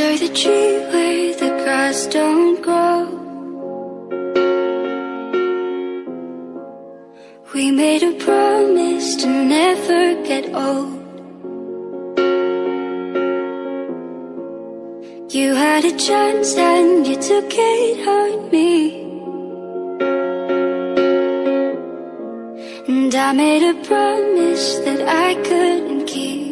Under the tree where the grass don't grow, we made a promise to never get old. You had a chance and you took it on me, and I made a promise that I couldn't keep.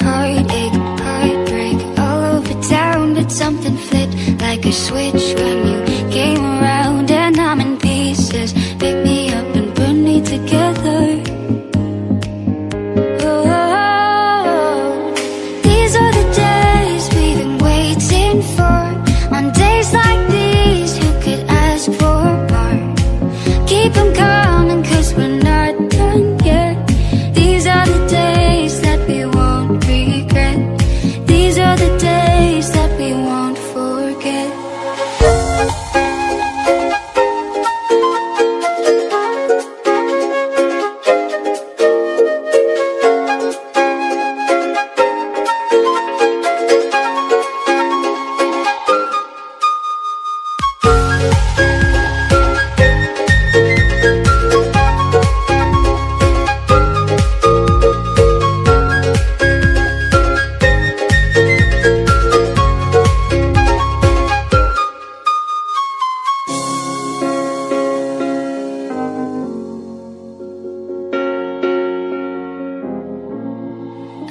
Heartache, heartbreak, all over town, but something flipped like a switch when you came around. And I'm in pieces, pick me up and put me together. Oh, these are the days we've been waiting for. On days like these, who could ask for more? Keep them coming, 'cause we're not done yet. These are the days that we won't regret. These are the days that we won't forget.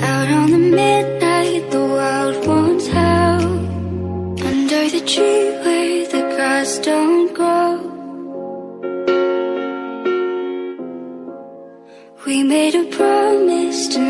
Out on the midnight, the wild ones howl. Under the tree where the grass don't grow, we made a promise to